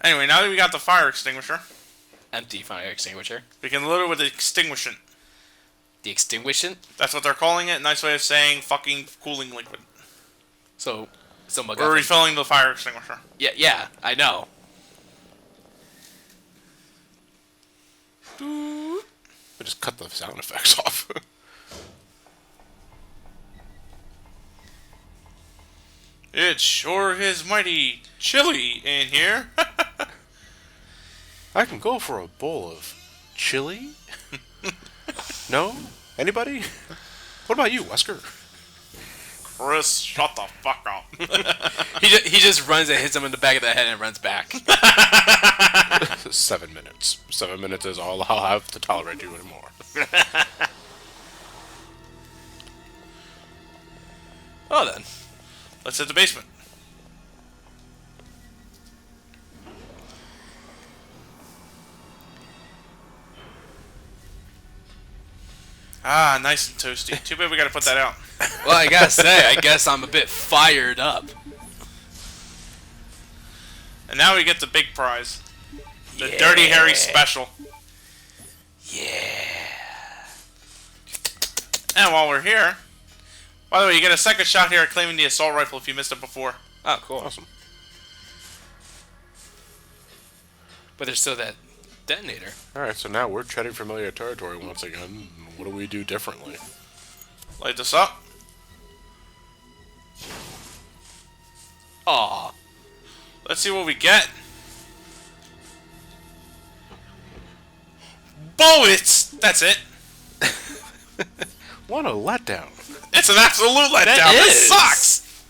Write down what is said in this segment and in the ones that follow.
Anyway, now that we got the fire extinguisher, Empty fire extinguisher. we can load it with the extinguishant. The extinguishant? That's what they're calling it. Nice way of saying fucking cooling liquid. So We're refilling the fire extinguisher. Yeah, I know. I just cut the sound effects off. It sure is mighty chilly in here. I can go for a bowl of chili. No? Anybody? What about you, Wesker? Chris, shut the fuck up. He just runs and hits him in the back of the head and runs back. 7 minutes. 7 minutes is all I'll have to tolerate you anymore. Well then. Let's hit the basement. Ah, nice and toasty. Too bad we gotta put that out. Well, I gotta say, I guess I'm a bit fired up. And now we get the big prize. The Dirty Harry special. Yeah. And while we're here, by the way, you get a second shot here at claiming the assault rifle if you missed it before. Oh, cool. Awesome. But there's still that detonator. Alright, so now we're treading familiar territory once again. What do we do differently? Light this up. Aw. Let's see what we get. Bullets! That's it. What a letdown. It's an absolute letdown. This sucks.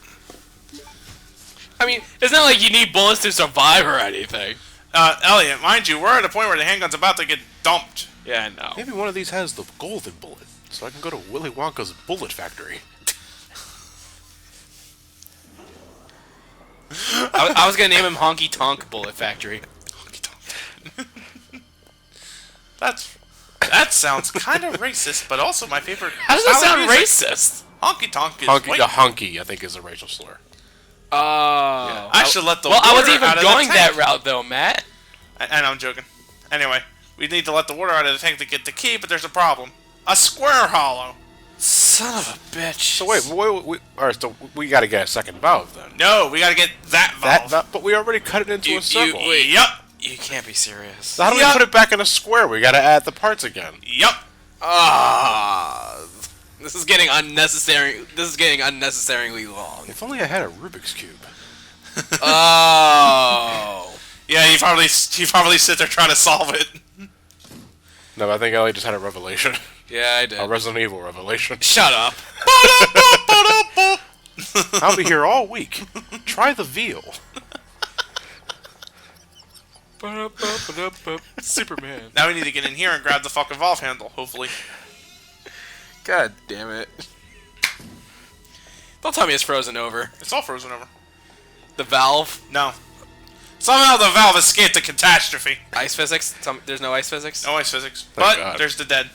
I mean, it's not like you need bullets to survive or anything. Elliot, mind you, we're at a point where the handgun's about to get dumped. Yeah, I know. Maybe one of these has the golden bullet, so I can go to Willy Wonka's bullet factory. I was gonna name him Honky Tonk Bullet Factory. Honky tonk. That sounds kind of racist, but also my favorite. How does that sound music. racist? Honky tonk is Honky, white. the honky, I think, is a racial slur. Oh. I should let the Well, I water wasn't out even of going the that tank. route though, Matt. And I'm joking. Anyway, we need to let the water out of the tank to get the key, but there's a problem. A square hollow. Son of a bitch. So wait, alright, so we gotta get a second valve then. No, we gotta get that valve. But we already cut it into a circle. Yup. You can't be serious. So how do we put it back in a square? We gotta add the parts again. Yup. This is getting unnecessary. This is getting unnecessarily long. If only I had a Rubik's Cube. Oh. Yeah, you probably sit there trying to solve it. No, I think Ellie just had a revelation. Yeah, I did. A Resident Evil revelation. Shut up. I'll be here all week. Try the veal. Superman. Now we need to get in here and grab the fucking valve handle, hopefully. God damn it. Don't tell me it's frozen over. It's all frozen over. The valve? No. Somehow the valve escaped the catastrophe. Ice physics? There's no ice physics? No ice physics. Thank But God. there's the dead.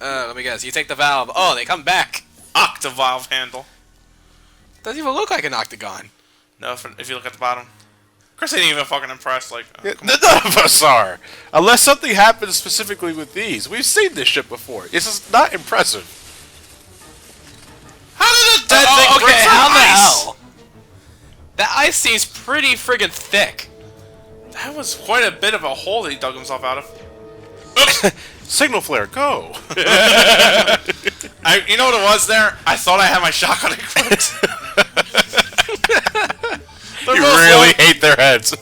Let me guess. You take the valve. Oh, they come back. Octavalve handle. Doesn't even look like an octagon. No, if you look at the bottom. Chris ain't even fucking impressed. Like, None of us are. Unless something happens specifically with these. We've seen this shit before. It's just not impressive. how did a dead thing okay, break how from the ice? hell? That ice seems pretty friggin' thick. That was quite a bit of a hole that he dug himself out of. Signal flare, go! You know what it was there? I thought I had my shotgun equipped. You really hate their heads.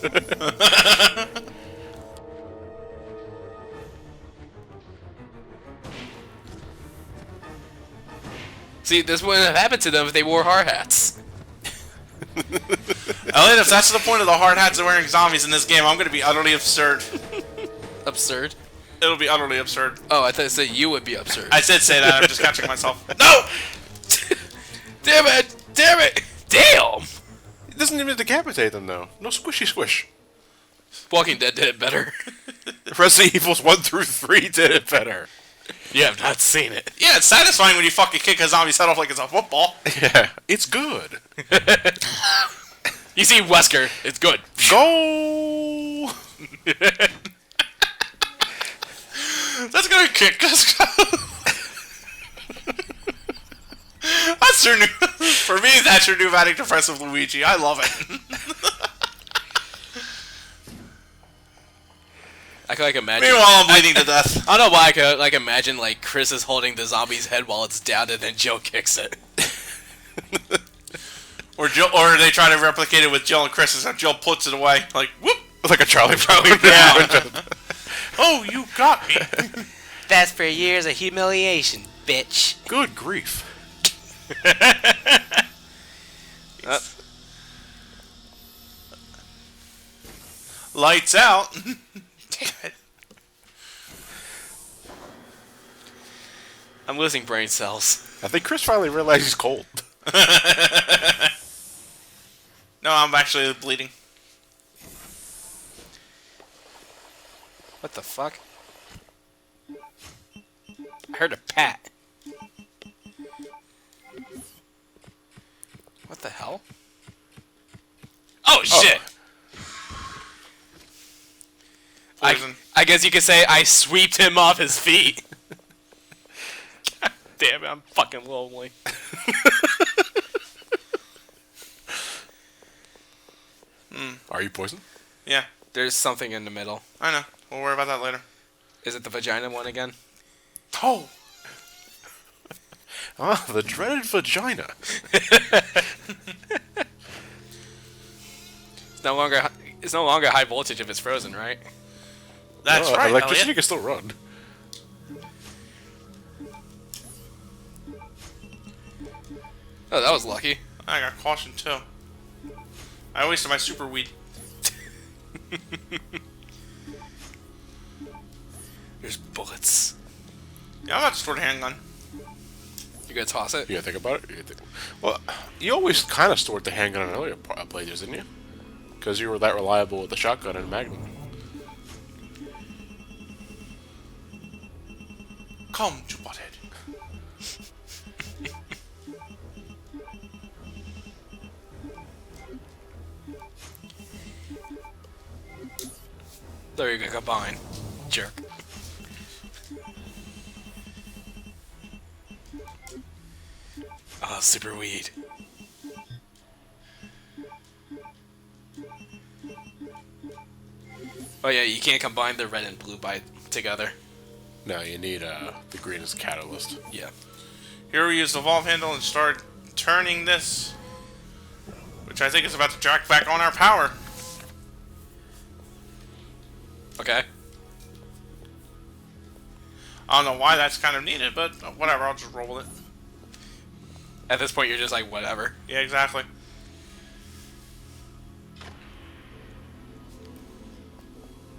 See, this wouldn't have happened to them if they wore hard hats. Elliot, if that's the point of the hard hats and wearing zombies in this game, I'm going to be utterly absurd. Absurd? It'll be utterly absurd. Oh, I thought you said you would be absurd. I did say that. I'm just catching myself. No! Damn it! Damn it! Damn! It doesn't even decapitate them, though. No squishy squish. Walking Dead did it better. Resident Evils 1 through 3 did it better. You have not seen it. Yeah, it's satisfying when you fucking kick a zombie's head off like it's a football. Yeah, it's good. You see Wesker, it's good. Go! That's gonna kick. That's your new. For me, that's your new manic depressive Luigi. I love it. I can like imagine. Meanwhile, I'm bleeding to death. I don't know why I could like imagine like Chris is holding the zombie's head while it's down, and then Joe kicks it. Or they try to replicate it with Jill and Chris, and Jill puts it away, like whoop, Like a Charlie Brown. yeah. Oh, you got me. That's for years of humiliation, bitch. Good grief. Lights out. Damn it. I'm losing brain cells. I think Chris finally realized he's cold. No, I'm actually bleeding. What the fuck? I heard a pat. What the hell? Oh shit! Poison. I guess you could say I sweeped him off his feet. God damn it, I'm fucking lonely. Are you poisoned? Yeah, There's something in the middle. I know. We'll worry about that later. Is it the vagina one again? Oh. Ah, the dreaded vagina. It's no longer high voltage if it's frozen, right? That's Oh, right, electricity Elliot. can still run. Oh, that was lucky. I got caution too. I wasted my super weed. There's bullets. Yeah, I'm about to store the handgun. You gonna toss it? You gotta think about it. Well, you always kind of stored the handgun in earlier playthroughs, didn't you? Because you were that reliable with the shotgun and Magnum. Come to butthead. There you go, combine. Jerk. Oh, super weed. Oh yeah, you can't combine the red and blue together. No, you need the green as catalyst. Yeah. Here we use the valve handle and start turning this, which I think is about to jack back on our power. Okay. I don't know why that's kind of needed, but whatever, I'll just roll with it. At this point, you're just like, whatever. Yeah, exactly.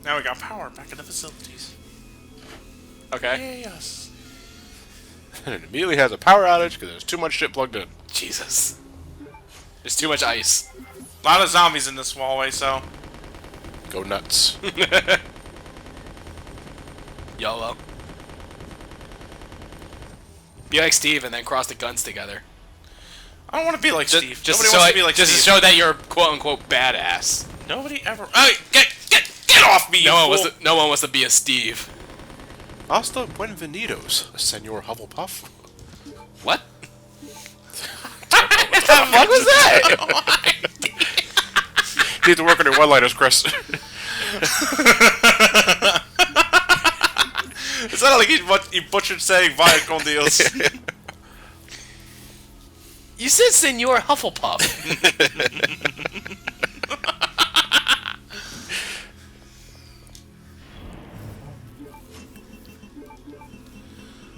Now we got power back in the facilities. Okay. Yes. And it immediately has a power outage because there's too much shit plugged in. Jesus. There's too much ice. A lot of zombies in this hallway, so... Go nuts. YOLO. Be like Steve and then cross the guns together. I don't want to be like Steve. Just Nobody wants to be like just Steve. to show that you're quote-unquote badass. Nobody ever... Hey, get off me, No you one, fool! no one wants to be a Steve. Hasta buenvenidos, Senor Hufflepuff. What? What the fuck was that? You need to work on your one-liners, Chris. It sounded like he butchered saying Vaya con Dios. You said Senor Hufflepuff.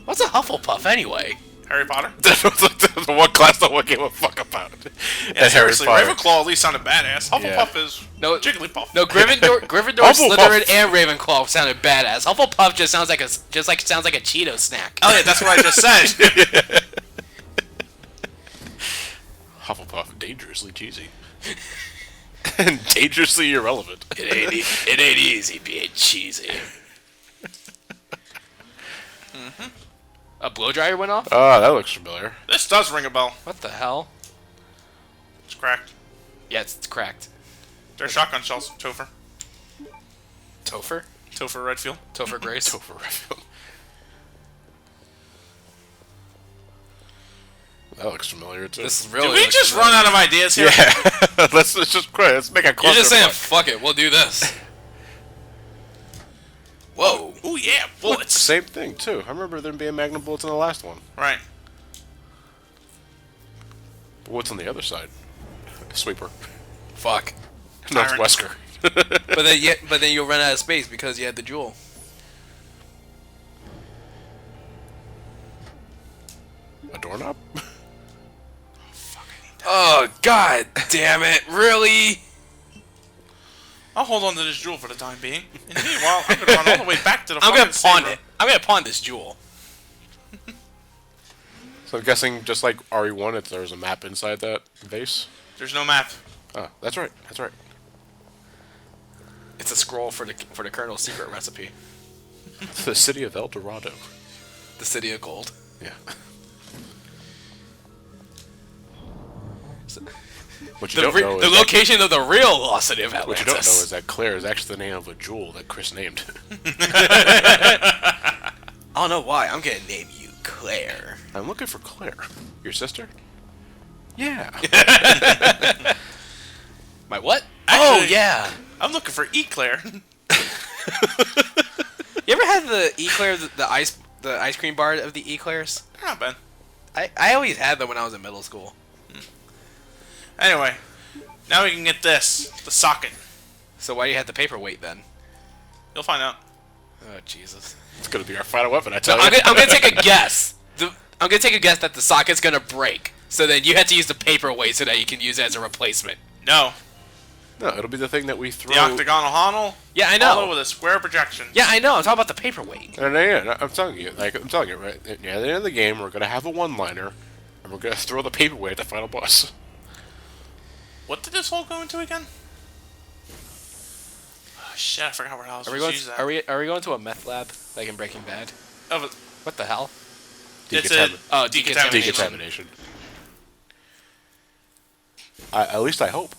What's a Hufflepuff anyway? Harry Potter? That was like the one class no one gave a fuck about. Yeah, seriously, Ravenclaw at least sounded badass. Hufflepuff is No, Jigglypuff. No, Gryffindor, Hufflepuff. Slytherin, and Ravenclaw sounded badass. Hufflepuff just sounds like a Cheeto snack. Oh yeah, that's what I just said. Hufflepuff, dangerously cheesy. And dangerously irrelevant. It ain't easy being cheesy. A blow dryer went off? Ah, that looks familiar. This does ring a bell. What the hell? It's cracked. Yeah, it's cracked. They're shotgun shells, Topher. Topher? Topher Redfield. Topher Grace? Topher Redfield. That looks familiar too. This is really. Did we just run out of ideas here? Yeah. let's just quit. Let's make a cluster. You're just saying, fuck it, we'll do this. Whoa. Oh yeah, bullets. Same thing too. I remember there being Magnum bullets in the last one. Right. But what's on the other side? Sweeper. Fuck. No, it's Wesker. But then you'll run out of space because you had the jewel. A doorknob? Oh, god damn it, really? I'll hold on to this jewel for the time being. And meanwhile, I'm gonna run all the way back to the I'm fucking gonna pawn saber. it. I'm gonna pawn this jewel. So I'm guessing, just like RE1, there's a map inside that vase? There's no map. Oh, that's right. That's right. It's a scroll for the Colonel's secret recipe. The city of El Dorado. The city of gold. Yeah. What you don't know is The location of the real lost city of Atlantis. what you don't know is that Claire is actually the name of a jewel that Chris named. I don't know why. I'm gonna name you Claire. I'm looking for Claire. Your sister? Yeah. My what? Actually, Oh yeah. I'm looking for Eclair. You ever had the Eclair, the ice cream bar of the Eclairs? They're not bad. I always had them when I was in middle school. Anyway, now we can get this. The socket. So why do you have the paperweight then? You'll find out. Oh Jesus. It's going to be our final weapon, I So tell you. I'm gonna take a guess. I'm gonna take a guess that the socket's gonna break. So then you have to use the paperweight so that you can use it as a replacement. No. No, it'll be the thing that we throw. The octagonal honel. Yeah, I know. Hollow with a square projection. Yeah, I know. I'm talking about the paperweight. No, I'm telling you. Right? At the end of the game, we're going to have a one-liner, and we're going to throw the paperweight at the final boss. What did this hole go into again? Oh, shit, I forgot where I was Are we supposed going? to use that. Are we going to a meth lab like in Breaking Bad? Oh, but What the hell? it's a Oh, decontamination. Decontamination. At least I hope.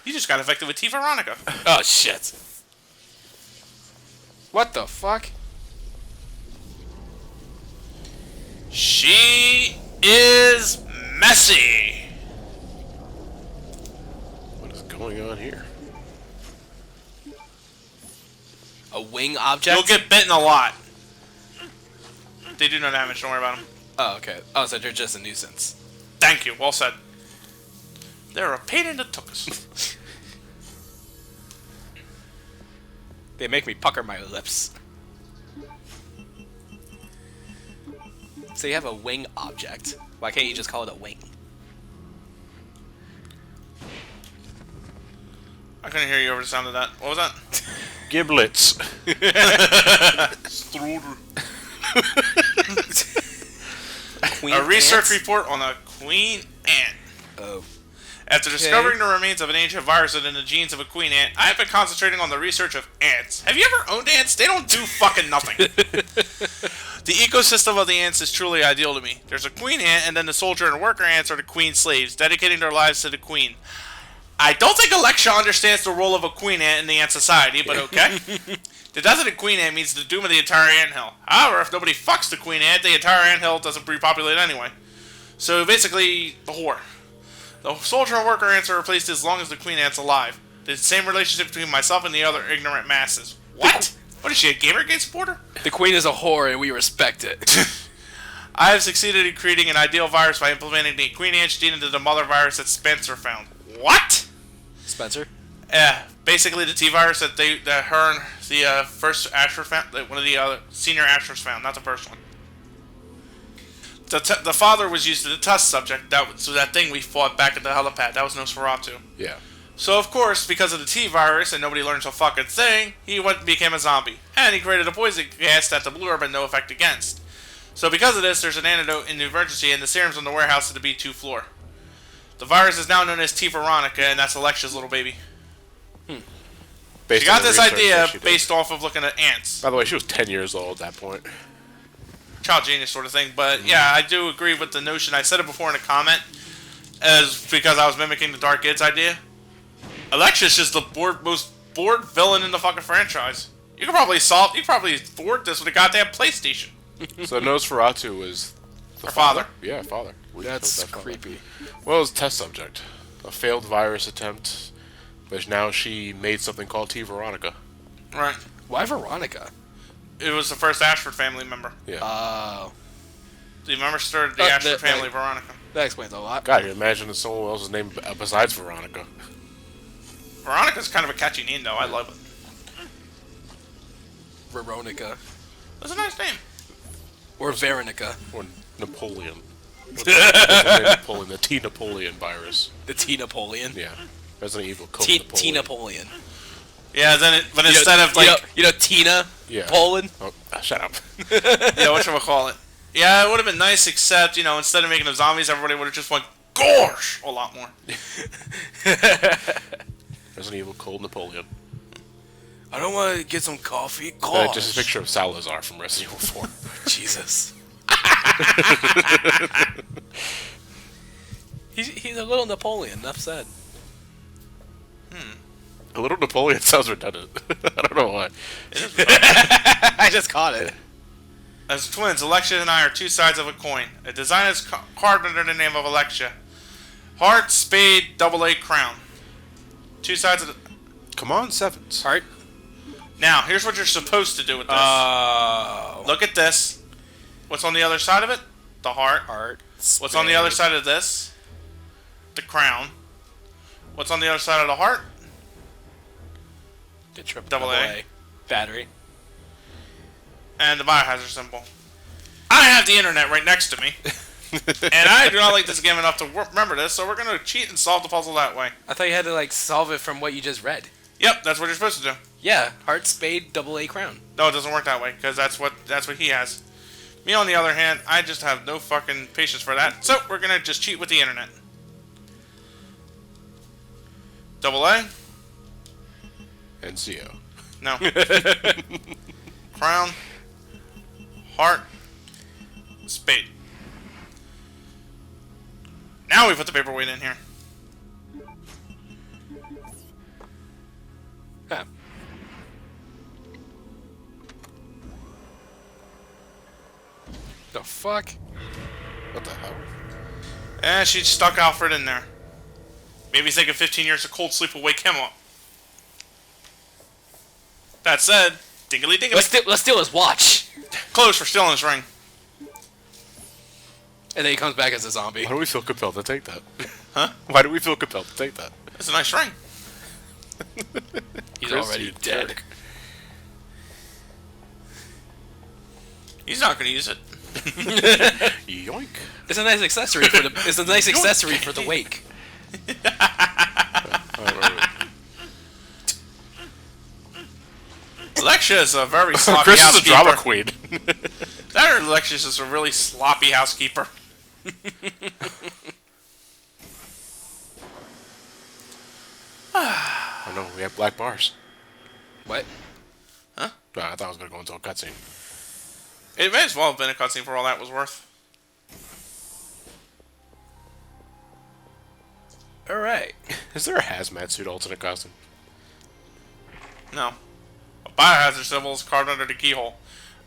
You just got infected with T. Veronica. Oh shit! What the fuck? She is messy. What is going on here? A wing object? You'll get bitten a lot. They do no damage, don't worry about them. Oh, okay. Oh, so they're just a nuisance. Thank you, well said. They're a pain in the tuchus. They make me pucker my lips. So you have a wing object. Why can't you just call it a wing? I couldn't hear you over the sound of that. What was that? Giblets. A research report on a queen ant. Oh. After discovering the remains of an ancient virus within the genes of a queen ant, I have been concentrating on the research of ants. Have you ever owned ants? They don't do fucking nothing. The ecosystem of the ants is truly ideal to me. There's a queen ant, and then the soldier and worker ants are the queen slaves, dedicating their lives to the queen. I don't think Alexia understands the role of a queen ant in the ant society, but okay. The death of the queen ant means the doom of the entire anthill. However, if nobody fucks the queen ant, the entire anthill doesn't repopulate anyway. So basically, the whore. The soldier and worker ants are replaced as long as the queen ant's alive. There's the same relationship between myself and the other ignorant masses. What? What is she, a Gamergate supporter? The queen is a whore and we respect it. I have succeeded in creating an ideal virus by implementing the queen ant gene into the mother virus that Spencer found. What? Spencer? Basically the T virus that her and the first Ashford found, that one of the other senior Ashfords found, not the first one. The father was used as a test subject. So that thing we fought back at the helipad, that was Nosferatu. Yeah. So of course, because of the T virus and nobody learns a fucking thing, he went and became a zombie, and he created a poison gas that the blue herb had no effect against. So because of this, there's an antidote in the emergency, and the serum's on the warehouse at the B2 floor. The virus is now known as T Veronica, and that's Alexia's little baby. She got this idea based off of looking at ants. By the way, she was 10 years old at that point. Child genius sort of thing, but yeah, I do agree with the notion. I said it before in a comment, as because I was mimicking the Dark Kids idea. Alexia's just the most bored villain in the fucking franchise. You could probably thwart this with a goddamn PlayStation. So Nosferatu was Her father. Yeah, father. That's creepy. Well, it was a test subject. A failed virus attempt, but now she made something called T. Veronica. Right. Why Veronica? It was the first Ashford family member. Yeah. Oh. Do you remember started the Ashford family, Veronica? That explains a lot. God, you imagine if someone else's name besides Veronica. Veronica's kind of a catchy name, though. I love it. Veronica. That's a nice name. Or Veronica. Or Napoleon. What's the name of Napoleon? The T. Napoleon virus. The T. Napoleon. Yeah. Resident Evil Code T. Napoleon. Napoleon. Yeah, but instead of like... Tina? Yeah. Poland? Oh, shut up. Yeah, whatchamacallit. Yeah, it would have been nice, except, instead of making them zombies, everybody would have just went, gosh, a lot more. Resident Evil Cold Napoleon. I don't want to get some coffee. Gosh. Just a picture of Salazar from Resident Evil 4. Jesus. He's a little Napoleon, enough said. A little Napoleon sounds redundant. I don't know why. I just caught it. As twins, Alexia and I are two sides of a coin. A design is carved under the name of Alexia. Heart, spade, AA, crown. Two sides of the... Come on, sevens. Heart. Now, here's what you're supposed to do with this. Oh. Look at this. What's on the other side of it? The heart. Heart. What's on the other side of this? The crown. What's on the other side of the heart? The triple AA. Battery. And the biohazard symbol. I have the internet right next to me. And I do not like this game enough to remember this, so we're going to cheat and solve the puzzle that way. I thought you had to, solve it from what you just read. Yep, that's what you're supposed to do. Yeah. Heart, spade, AA, crown. No, it doesn't work that way, because that's what he has. Me, on the other hand, I just have no fucking patience for that, so we're going to just cheat with the internet. AA? NCO. No. Crown. Heart. Spade. Now we put the paperweight in here. Yeah. The fuck? What the hell? And she stuck Alfred in there. Maybe he's taking 15 years of cold sleep will wake him up. That said, dingly dingly. Let's steal his watch. Close for stealing his ring. And then he comes back as a zombie. Why do we feel compelled to take that? Huh? Why do we feel compelled to take that? It's a nice ring. He's Chris, already you dead. jerk. He's not going to use it. Yoink. It's a nice accessory for the. It's a nice accessory for the wake. Wait. Alexia is a very sloppy Chris is a housekeeper. drama queen. That or Alexia's just a really sloppy housekeeper. I know, we have black bars. What? Huh? No, I thought I was going to go into a cutscene. It may as well have been a cutscene for all that was worth. Alright. Is there a hazmat suit alternate costume? No. A biohazard symbol is carved under the keyhole.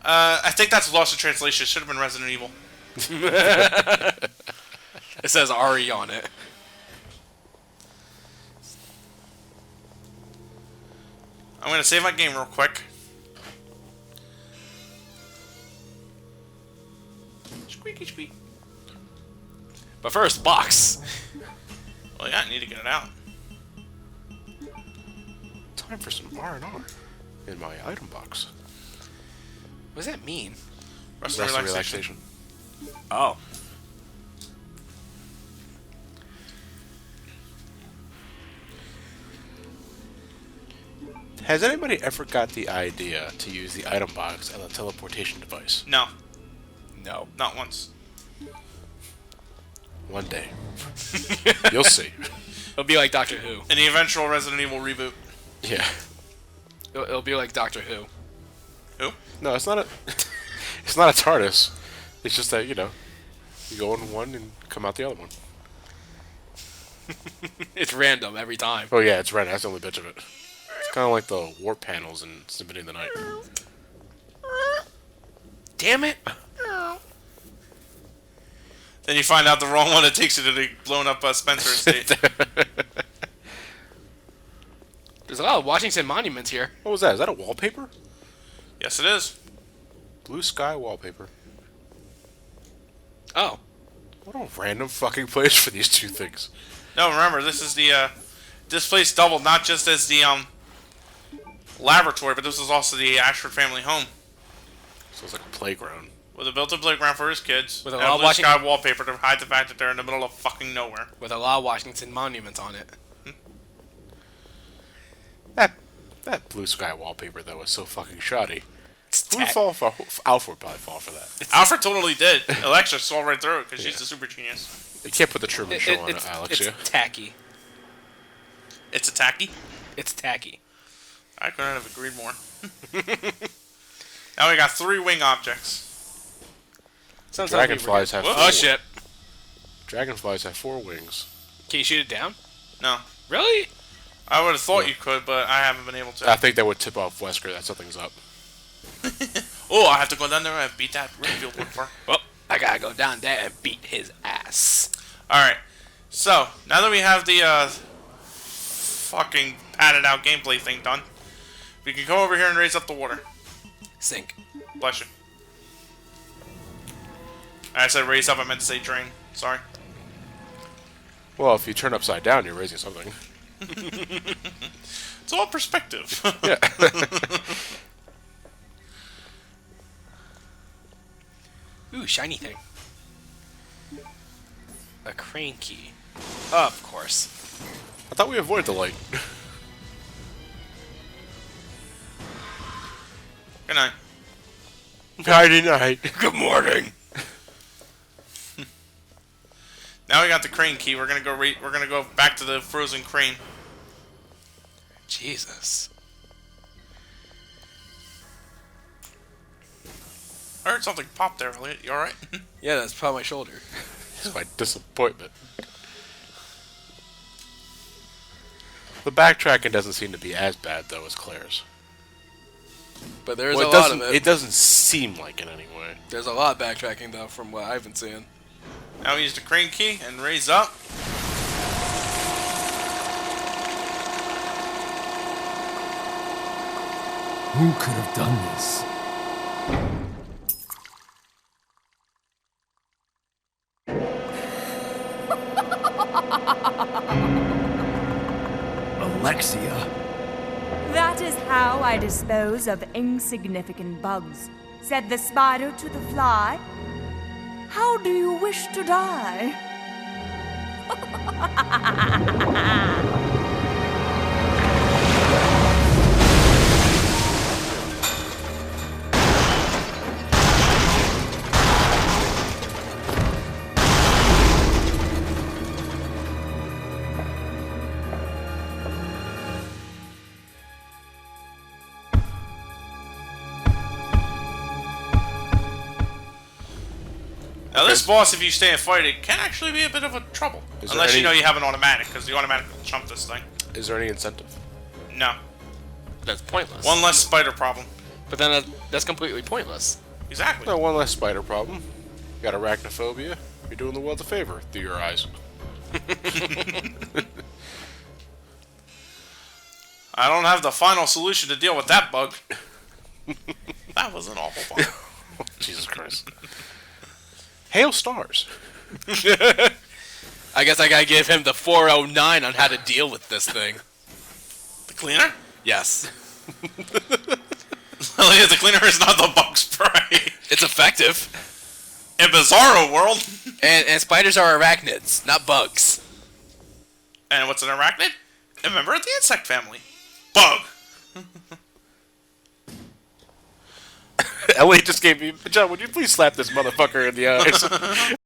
I think that's lost in translation. It should have been Resident Evil. It says Ari on it. I'm going to save my game real quick. Squeaky squeak. But first, box. Well, yeah, I need to get it out. Time for some R&R in my item box. What does that mean? Rest Rest of of relaxation. Oh. Has anybody ever got the idea to use the item box as a teleportation device? No, No. not once. One day. You'll see. It'll be like Doctor Who. In the eventual Resident Evil reboot. Yeah. It'll be like Doctor Who. Who? No, it's not a... It's not a TARDIS. It's just that, you go in one and come out the other one. It's random every time. Oh yeah, it's random. That's the only bitch of it. kind of like the warp panels in Symphony of the Night. Damn it! Then you find out the wrong one that takes you to the blown up Spencer estate. There's a lot of Washington monuments here. What was that? Is that a wallpaper? Yes, it is. Blue sky wallpaper. Oh. What a random fucking place for these two things. No, remember, this is the, this place doubled not just as the, laboratory, but this was also the Ashford family home. So it's like a playground. With a built-in playground for his kids. With a and lot a of blue sky wallpaper to hide the fact that they're in the middle of fucking nowhere. With a lot of Washington monuments on it. That blue sky wallpaper, though, was so fucking shoddy. It's Who would fall for? Alfred would probably fall for that. Alfred totally did. Alexa saw right through it because she's a super genius. You can't put the Truman Show on it, Alexia. It's tacky. It's a tacky. It's tacky. I couldn't have agreed more. Now we got 3 wing objects. Dragonflies have 4. Oh shit! Dragonflies have 4 wings. Can you shoot it down? No. Really? I would have thought you could, but I haven't been able to. I think that would tip off Wesker that something's up. Oh, I have to go down there and beat that Renfield one for. Well, I gotta go down there and beat his ass. Alright. So, now that we have the, fucking padded out gameplay thing done, we can go over here and raise up the water. Sink. Bless you. I said raise up, I meant to say drain. Sorry. Well, if you turn upside down, you're raising something. It's all perspective. Yeah. Ooh, shiny thing. A crane key. Of course. I thought we avoided the light. Good night. Nighty night. Good morning. Now we got the crane key. We're gonna go back to the frozen crane. Jesus. I heard something pop there, Elliot. You alright? Yeah, that's probably my shoulder. It's my disappointment. The backtracking doesn't seem to be as bad, though, as Claire's. But there's Well, a lot of it. It doesn't seem like it anyway. There's a lot of backtracking, though, from what I've been seeing. Now we use the crane key and raise up. Who could have done this? Alexia. That is how I dispose of insignificant bugs, said the spider to the fly. How do you wish to die? Now this boss, if you stay and fight it, can actually be a bit of a trouble. Unless you know you have an automatic, because the automatic will chump this thing. Is there any incentive? No. That's pointless. One less spider problem. But then that's completely pointless. Exactly. No, one less spider problem. You got arachnophobia? You're doing the world a favor through your eyes. I don't have the final solution to deal with that bug. That was an awful bug. Jesus Christ. Hail stars. I guess I gotta give him the 409 on how to deal with this thing. The cleaner? Yes. Elliot, the cleaner is not the bug spray. It's effective. In Bizarro World. And spiders are arachnids, not bugs. And what's an arachnid? A member of the insect family. Bug. Elliot just gave me... John, would you please slap this motherfucker in the eyes?